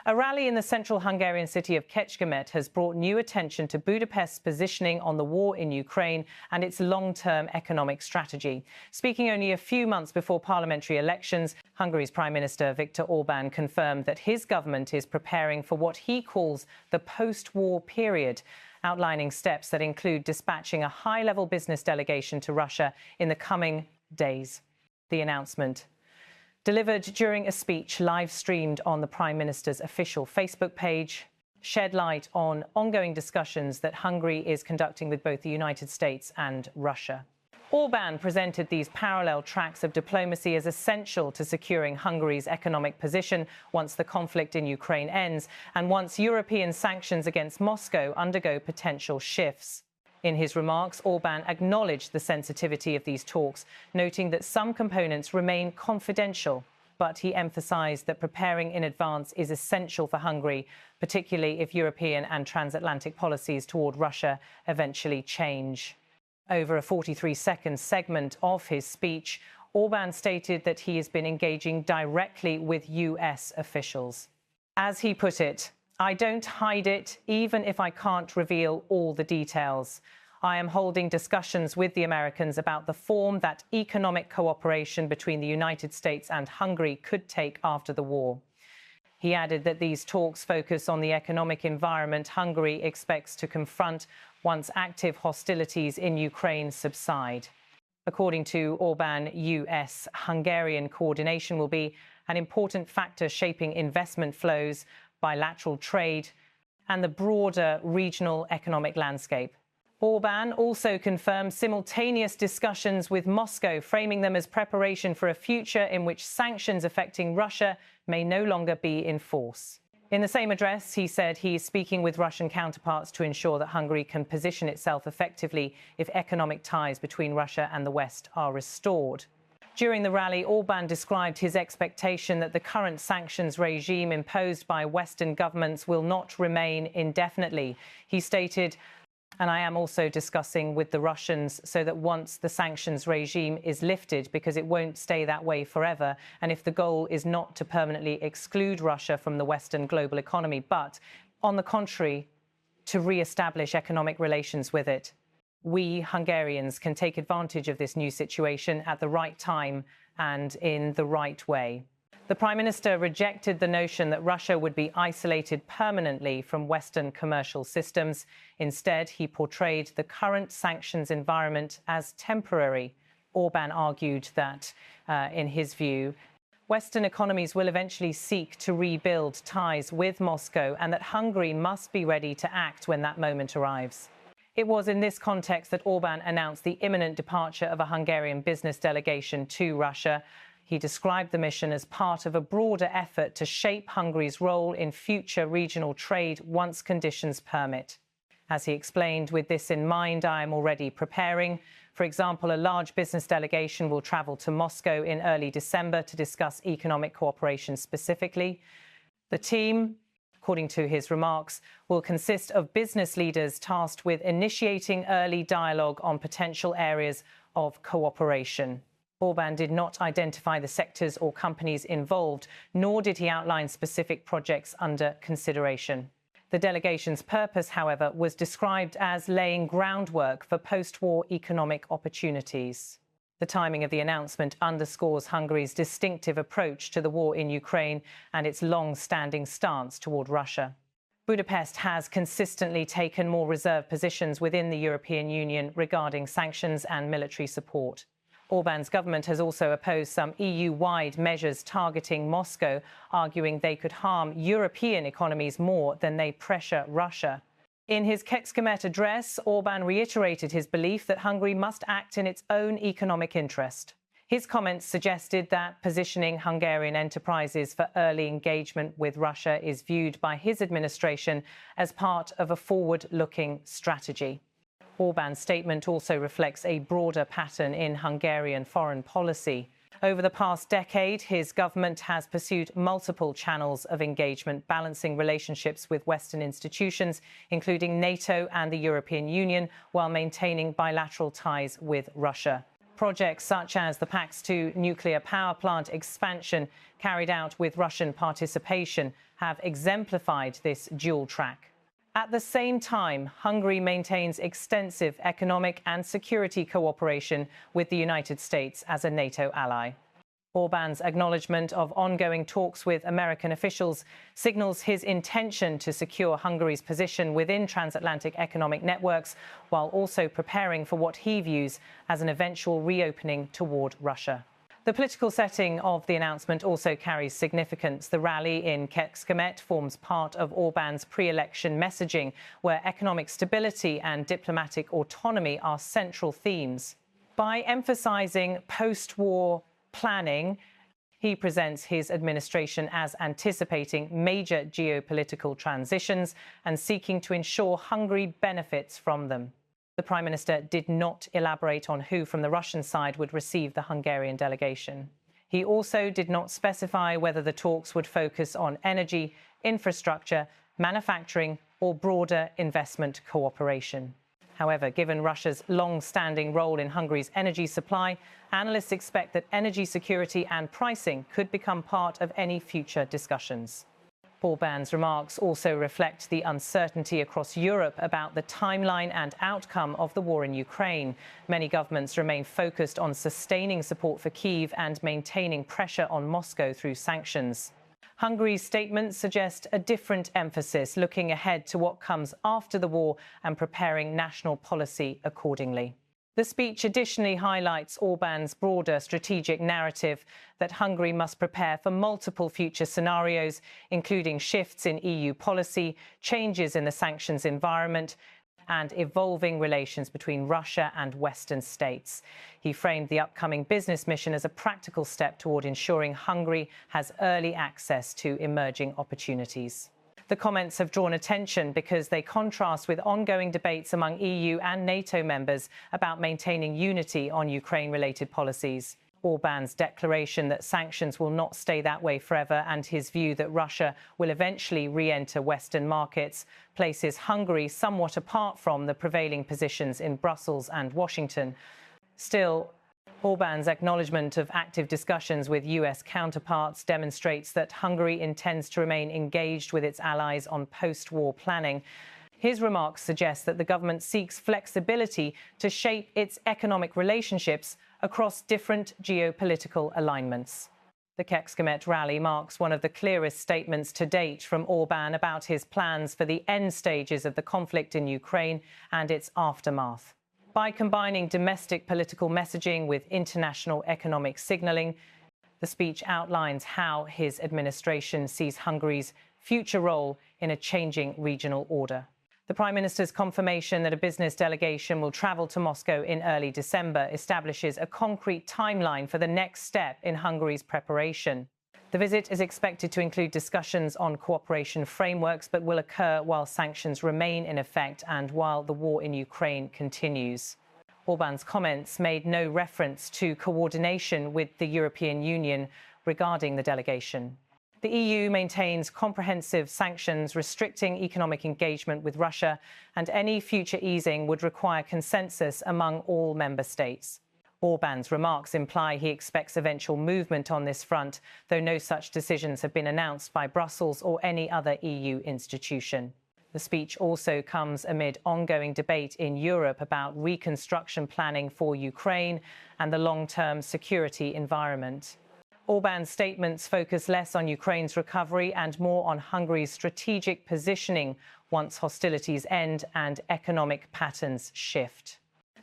A rally in the central Hungarian city of Kecskemét has brought new attention to Budapest's positioning on the war in Ukraine and its long-term economic strategy. Speaking only a few months before parliamentary elections, Hungary's Prime Minister Viktor Orbán confirmed that his government is preparing for what he calls the post-war period, outlining steps that include dispatching a high-level business delegation to Russia in the coming days. The announcement, delivered during a speech live-streamed on the Prime Minister's official Facebook page, shed light on ongoing discussions that Hungary is conducting with both the United States and Russia. Orbán presented these parallel tracks of diplomacy as essential to securing Hungary's economic position once the conflict in Ukraine ends and once European sanctions against Moscow undergo potential shifts. In his remarks, Orbán acknowledged the sensitivity of these talks, noting that some components remain confidential. But he emphasised that preparing in advance is essential for Hungary, particularly if European and transatlantic policies toward Russia eventually change. Over a 43-second segment of his speech, Orbán stated that he has been engaging directly with US officials. As he put it, "I don't hide it, even if I can't reveal all the details. I am holding discussions with the Americans about the form that economic cooperation between the United States and Hungary could take after the war." He added that these talks focus on the economic environment Hungary expects to confront once active hostilities in Ukraine subside. According to Orbán, US-Hungarian coordination will be an important factor shaping investment flows, bilateral trade, and the broader regional economic landscape. Orbán also confirmed simultaneous discussions with Moscow, framing them as preparation for a future in which sanctions affecting Russia may no longer be in force. In the same address, he said he is speaking with Russian counterparts to ensure that Hungary can position itself effectively if economic ties between Russia and the West are restored. During the rally, Orbán described his expectation that the current sanctions regime imposed by Western governments will not remain indefinitely. He stated, "And I am also discussing with the Russians so that once the sanctions regime is lifted, because it won't stay that way forever, and if the goal is not to permanently exclude Russia from the Western global economy, but, on the contrary, to re-establish economic relations with it, we Hungarians can take advantage of this new situation at the right time and in the right way." The Prime Minister rejected the notion that Russia would be isolated permanently from Western commercial systems. Instead, he portrayed the current sanctions environment as temporary. Orbán argued that, in his view, Western economies will eventually seek to rebuild ties with Moscow and that Hungary must be ready to act when that moment arrives. It was in this context that Orbán announced the imminent departure of a Hungarian business delegation to Russia. He described the mission as part of a broader effort to shape Hungary's role in future regional trade once conditions permit. As he explained, "With this in mind, I am already preparing. For example, a large business delegation will travel to Moscow in early December to discuss economic cooperation specifically. The team, according to his remarks, will consist of business leaders tasked with initiating early dialogue on potential areas of cooperation." Orbán did not identify the sectors or companies involved, nor did he outline specific projects under consideration. The delegation's purpose, however, was described as laying groundwork for post-war economic opportunities. The timing of the announcement underscores Hungary's distinctive approach to the war in Ukraine and its long-standing stance toward Russia. Budapest has consistently taken more reserved positions within the European Union regarding sanctions and military support. Orbán's government has also opposed some EU-wide measures targeting Moscow, arguing they could harm European economies more than they pressure Russia. In his Kecskemét address, Orbán reiterated his belief that Hungary must act in its own economic interest. His comments suggested that positioning Hungarian enterprises for early engagement with Russia is viewed by his administration as part of a forward-looking strategy. Orbán's statement also reflects a broader pattern in Hungarian foreign policy. Over the past decade, his government has pursued multiple channels of engagement, balancing relationships with Western institutions, including NATO and the European Union, while maintaining bilateral ties with Russia. Projects such as the PAX-2 nuclear power plant expansion carried out with Russian participation have exemplified this dual track. At the same time, Hungary maintains extensive economic and security cooperation with the United States as a NATO ally. Orbán's acknowledgement of ongoing talks with American officials signals his intention to secure Hungary's position within transatlantic economic networks, while also preparing for what he views as an eventual reopening toward Russia. The political setting of the announcement also carries significance. The rally in Kecskemét forms part of Orbán's pre-election messaging, where economic stability and diplomatic autonomy are central themes. By emphasizing post-war planning, he presents his administration as anticipating major geopolitical transitions and seeking to ensure Hungary benefits from them. The Prime Minister did not elaborate on who from the Russian side would receive the Hungarian delegation. He also did not specify whether the talks would focus on energy, infrastructure, manufacturing, or broader investment cooperation. However, given Russia's long-standing role in Hungary's energy supply, analysts expect that energy security and pricing could become part of any future discussions. Orbán's remarks also reflect the uncertainty across Europe about the timeline and outcome of the war in Ukraine. Many governments remain focused on sustaining support for Kyiv and maintaining pressure on Moscow through sanctions. Hungary's statements suggest a different emphasis, looking ahead to what comes after the war and preparing national policy accordingly. The speech additionally highlights Orbán's broader strategic narrative that Hungary must prepare for multiple future scenarios, including shifts in EU policy, changes in the sanctions environment, and evolving relations between Russia and Western states. He framed the upcoming business mission as a practical step toward ensuring Hungary has early access to emerging opportunities. The comments have drawn attention because they contrast with ongoing debates among EU and NATO members about maintaining unity on Ukraine-related policies. Orbán's declaration that sanctions will not stay that way forever and his view that Russia will eventually re-enter Western markets places Hungary somewhat apart from the prevailing positions in Brussels and Washington. Still, Orbán's acknowledgement of active discussions with US counterparts demonstrates that Hungary intends to remain engaged with its allies on post-war planning. His remarks suggest that the government seeks flexibility to shape its economic relationships across different geopolitical alignments. The Kecskemét rally marks one of the clearest statements to date from Orbán about his plans for the end stages of the conflict in Ukraine and its aftermath. By combining domestic political messaging with international economic signalling, the speech outlines how his administration sees Hungary's future role in a changing regional order. The Prime Minister's confirmation that a business delegation will travel to Moscow in early December establishes a concrete timeline for the next step in Hungary's preparation. The visit is expected to include discussions on cooperation frameworks, but will occur while sanctions remain in effect and while the war in Ukraine continues. Orbán's comments made no reference to coordination with the European Union regarding the delegation. The EU maintains comprehensive sanctions restricting economic engagement with Russia, and any future easing would require consensus among all member states. Orbán's remarks imply he expects eventual movement on this front, though no such decisions have been announced by Brussels or any other EU institution. The speech also comes amid ongoing debate in Europe about reconstruction planning for Ukraine and the long-term security environment. Orbán's statements focus less on Ukraine's recovery and more on Hungary's strategic positioning once hostilities end and economic patterns shift.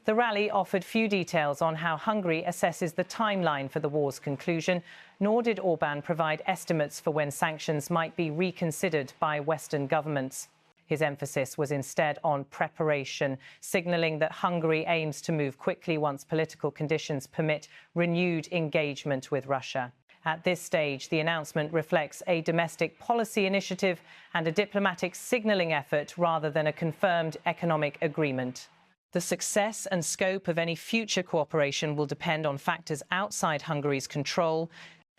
The rally offered few details on how Hungary assesses the timeline for the war's conclusion, nor did Orbán provide estimates for when sanctions might be reconsidered by Western governments. His emphasis was instead on preparation, signalling that Hungary aims to move quickly once political conditions permit renewed engagement with Russia. At this stage, the announcement reflects a domestic policy initiative and a diplomatic signalling effort rather than a confirmed economic agreement. The success and scope of any future cooperation will depend on factors outside Hungary's control,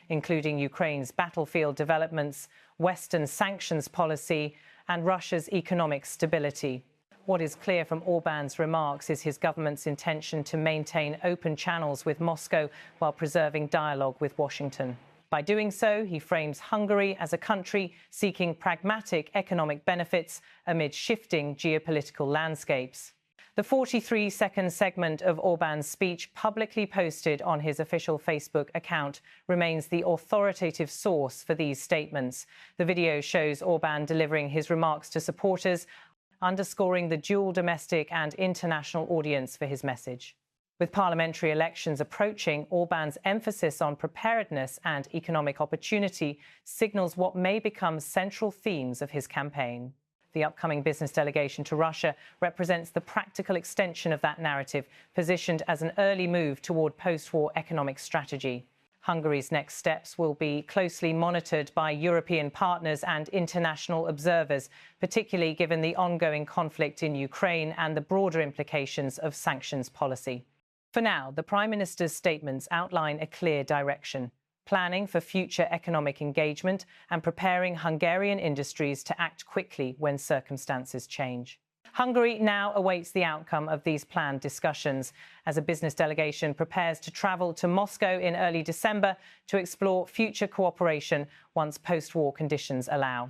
including Ukraine's battlefield developments, Western sanctions policy, and Russia's economic stability. What is clear from Orbán's remarks is his government's intention to maintain open channels with Moscow while preserving dialogue with Washington. By doing so, he frames Hungary as a country seeking pragmatic economic benefits amid shifting geopolitical landscapes. The 43-second segment of Orbán's speech, publicly posted on his official Facebook account, remains the authoritative source for these statements. The video shows Orbán delivering his remarks to supporters, underscoring the dual domestic and international audience for his message. With parliamentary elections approaching, Orbán's emphasis on preparedness and economic opportunity signals what may become central themes of his campaign. The upcoming business delegation to Russia represents the practical extension of that narrative, positioned as an early move toward post-war economic strategy. Hungary's next steps will be closely monitored by European partners and international observers, particularly given the ongoing conflict in Ukraine and the broader implications of sanctions policy. For now, the Prime Minister's statements outline a clear direction: planning for future economic engagement and preparing Hungarian industries to act quickly when circumstances change. Hungary now awaits the outcome of these planned discussions as a business delegation prepares to travel to Moscow in early December to explore future cooperation once post-war conditions allow.